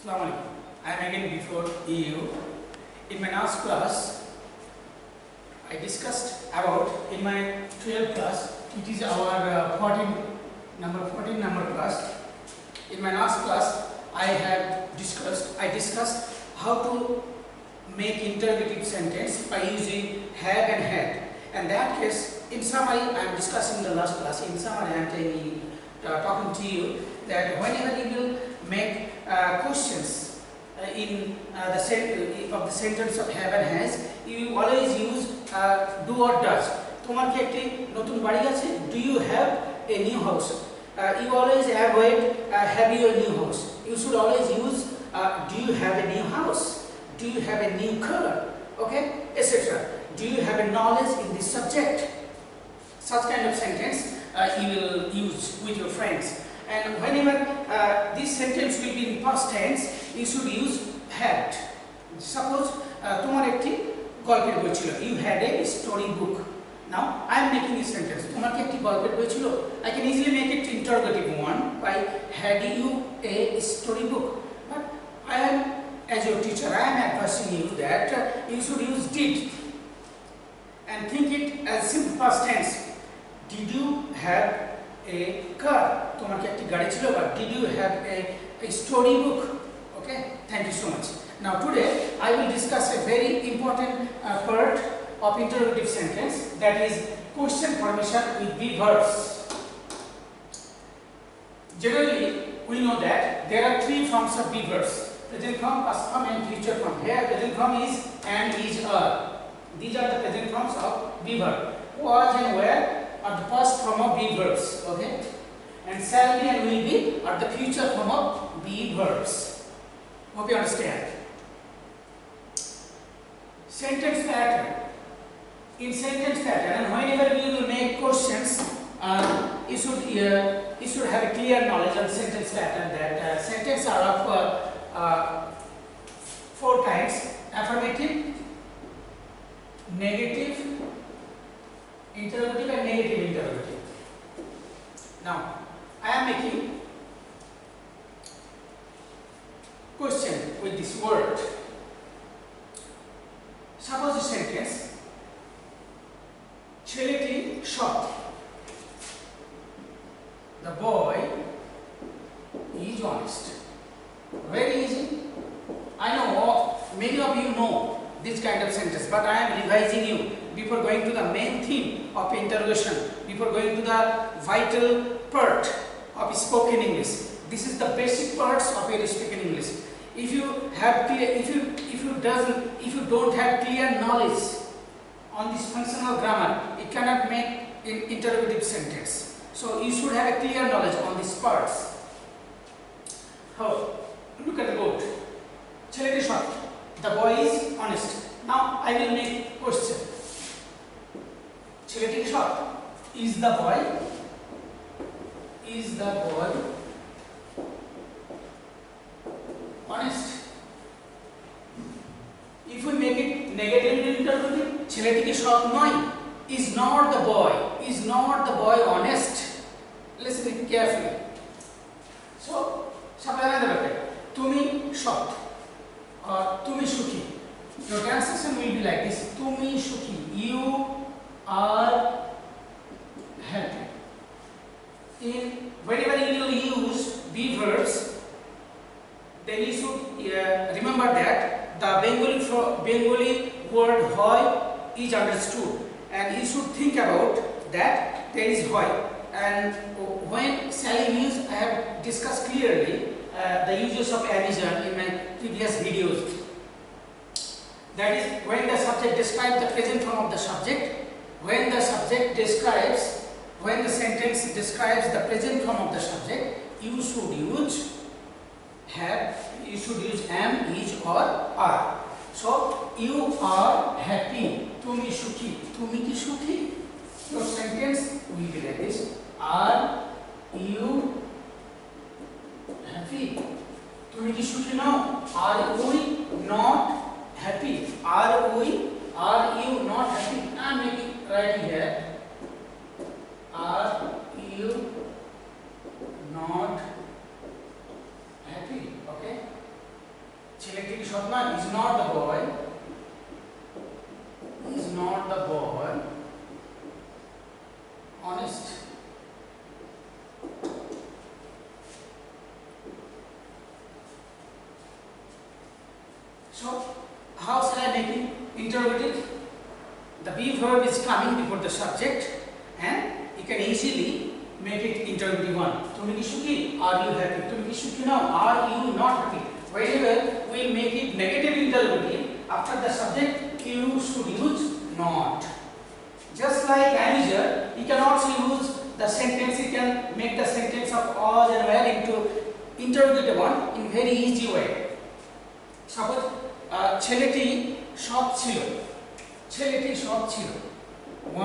Assalamu alaikum. I am again before you. In my last class, I discussed about in my 12th class. It is our 14 number class. In my last class, I discussed how to make interrogative sentence by using have and had. And that case, in summary, I am discussing the last class. In summary, I am talking to you that whenever you will make questions in the sentence of have and has, you always use do or does. তোমার কি একটি নতুন বাড়ি আছে? Do you have a new house? You always avoid have you a new house. You should always use do you have a new house? Do you have a new car? Okay, etc. Do you have a knowledge in this subject? Such kind of sentence you will use with your friends. And whenever this sentence will be in past tense, you should use had. Suppose তোমার একটি গল্পের বই ছিল. You had a story book. Now I am making a sentence. তোমার কি একটি গল্পের বই ছিল? I can easily make it interrogative one by had you a story book. But I am, as your teacher, I am advising you that you should use did and think it as simple past tense. Did you have a car? তোমার কি একটি গাড়ি ছিল? But did you have a story book? Okay, thank you so much. Now today I will discuss a very important part of interrogative sentence, that is question formation with be verbs. Generally we know that there are three forms of be verbs: present form, past form and future form. Here present form is and, is, are. These are the present forms of be verb. Was and were are the past form of be verbs. Okay, and shall be and will be are the future form of be verbs. Hope you understand. Sentence pattern. In sentence pattern, and whenever we will make questions, you should have a clear knowledge of sentence pattern. That sentences are of four kinds: affirmative, negative, interrogative, and negative interrogative. Now, I am making question with this word. Suppose a sentence: ছেলেটি সৎ. The boy is honest. Very easy. I know many of you know this kind of sentence, but I am revising you before going to the main theme of interrogation, before going to the vital part of spoken English. This is the basic parts of your spoken English. If you don't have clear knowledge on this functional grammar, it cannot make an interrogative sentence. So you should have a clear knowledge on these parts. How? Look at the board. ছেলেটি সৎ. The boy is honest. Now I will make question. ছেলেটি সৎ. Is the boy honest? If we make it negative interrogative, ছেলেটি কি সৎ নয়? Is not the boy honest? Listen carefully. So, সাবধানে দেখো, তুমি সৎ or তুমি সুখী. Your translation will be like this: তুমি সুখী. You are happy. Whenever you will use be verbs, then you should remember that the Bengali word hoy is understood, and you should think about that there is hoy. And when shall you use, I have discussed clearly the uses of addition in my previous videos. That is, when the subject describes the present form of the subject, when the sentence describes the present form of the subject, you should use have, you should use am, is, or are. So you are happy. Tumi sukhi. Tumi ki sukhi? Your sentence will be like this: are you happy? Tumi ki sukhi now? Are we not happy? Are you not happy? I am making writing here. Are you not happy? Okay. ছেলেটি কি সৎ নয়? Is not the boy, is not the boy honest? So how shall I make it interrogative? The be verb is coming before the subject and you can easily make it interrogative one. তুমি কি সুখী? Are you happy? তুমি কি সুখী নও? Are you not happy? Whenever we will make it negative interrogative, after the subject you should use not. Just like user, you can also use the sentence, you can make the sentence of was and were into interrogative one in very easy way. Suppose ছেলেটি সৎ ছিল, ছেলেটি সৎ ছিল,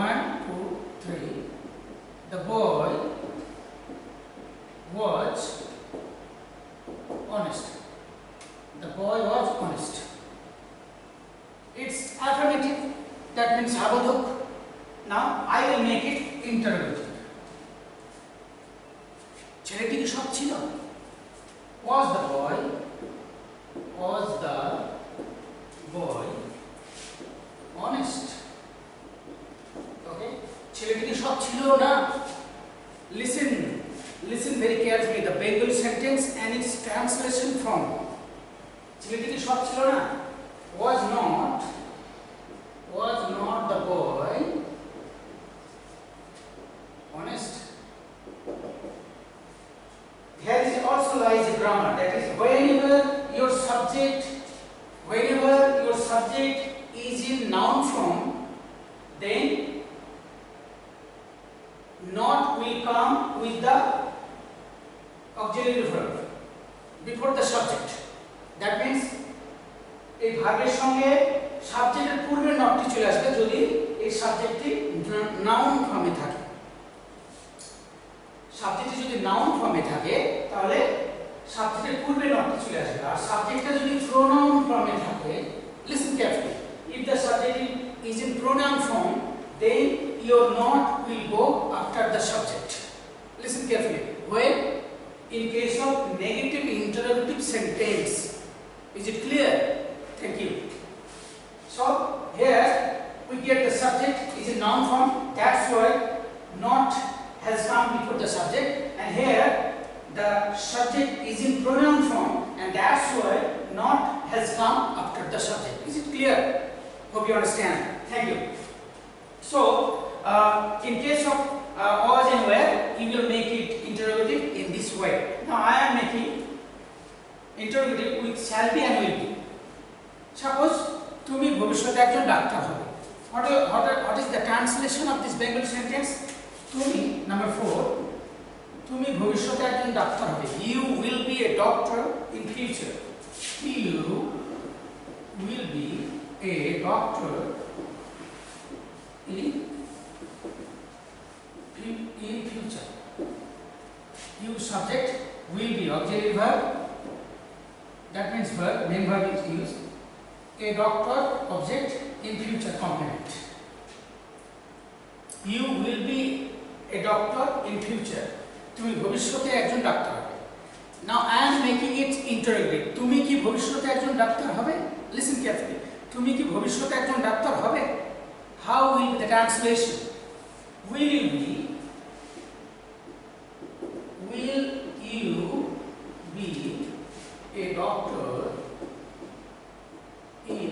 1 2 3, the boy was honest, the boy was honest. It's affirmative, that means abadhok. Now I will make it interrogative. ছেলেটি কি সৎ ছিল? Was the boy honest? Okay, ছেলেটি কি সৎ ছিল না? Listen very carefully the Bengali sentence and its translation from. ছেলেটি কি সৎ ছিল না? Was not the boy honest? Here is also lies a grammar, that is whenever your subject is in noun form, then not will come with the auxiliary verb before the subject. That means এই ভার্বের সঙ্গে সাবজেক্টের পূর্বে নটটি চলে আসবে যদি এই সাবজেক্টটি noun ফর্মে থাকে। সাবজেক্টটি যদি নাউন ফর্মে থাকে তাহলে সাবজেক্টের পূর্বে নটটি চলে আসবে, আর সাবজেক্টটা যদি প্রোনাউন ফর্মে থাকে, listen carefully, if the subject is in pronoun form, then your not will go after the subject. Listen carefully. When in case of negative interrogative sentence, is it clear? Thank you. So here we get the subject is in noun form, that's why not has come before the subject, and here the subject is in pronoun form, and that's why not has come after the subject. Is it clear? Hope you understand. Thank you. So in case of was and were, you will make it interrogative in this way. Now I am making interrogative with shall be and will be. Suppose তুমি ভবিষ্যতে একজন doctor হবে. What is the translation of this Bengali sentence? তুমি number 4, তুমি ভবিষ্যতে একজন doctor হবে. You will be a doctor in future. You will be a doctor in future. You subject will be auxiliary verb. That means verb, main verb is used. A doctor object in future complement. You will be a doctor in future. তুমি ভবিষ্যতে একজন doctor হবে. Now I am making it interrogative. তুমি কি ভবিষ্যতে একজন doctor হবে? Listen carefully. তুমি কি ভবিষ্যতে একজন ডাক্তার হবে? How will be the translation? Will you be a doctor in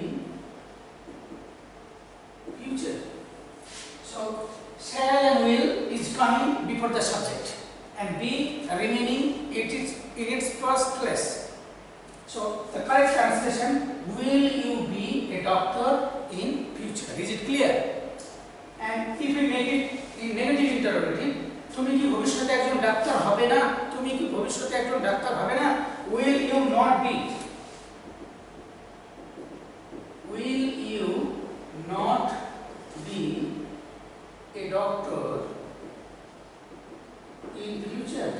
future? So shall and will is coming before the subject and be remaining it is in its first place. So the correct translation, will you be a doctor in future? Is it clear? And if we make it in negative interrogative, তুমি কি ভবিষ্যতে একজন doctor হবে না? তুমি কি ভবিষ্যতে একজন ডাক্তার হবে না? Will you not be? Will you not be a doctor in future?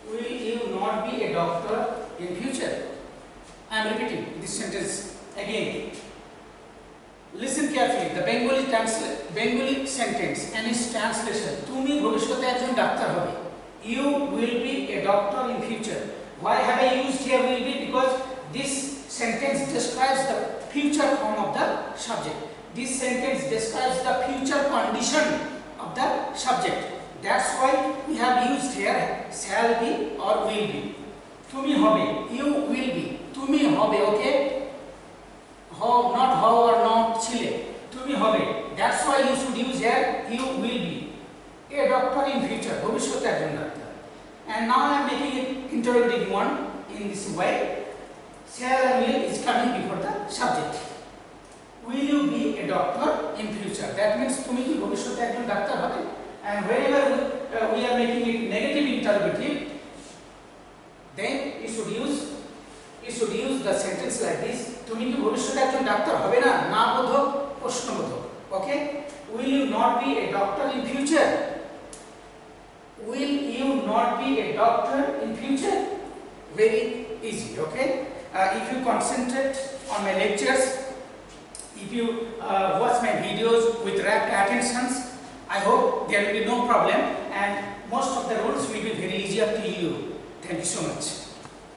Will you not be a doctor in future? I am repeating this sentence again. Listen carefully. The Bengali sentence and its translation. তুমি ভবিষ্যতে একজন doctor হবে. You will be a doctor in future. Why have I used here will be? Because this sentence describes the future form of the subject. This sentence describes the future condition of the subject. That's why we have used here shall be or will be. Tumi hobe, you will be. Tumi hobe, okay? How, not how or not chile. Tumi hobe. That's why you should use here you will be. A doctor in future. Bhovishyote ekjon doctor. And now I am making it interrogative one in this way. Shall and will is coming before the subject. Will you be a doctor in future? That means tumi ki bhovishyote ekjon doctor hobe. And whenever we are making it negative interrogative, then you should use the sentence like this. Tumi ki bhovishyote ekjon doctor hobe na? Na bodhok, proshno bodhok. Okay? Will you not be a doctor in future? Will you not be a doctor in future? Very easy, okay? If you concentrate on my lectures, if you watch my videos with rapt attentions, I hope there will be no problem and most of the rules will be very easy up to you. Thank you so much.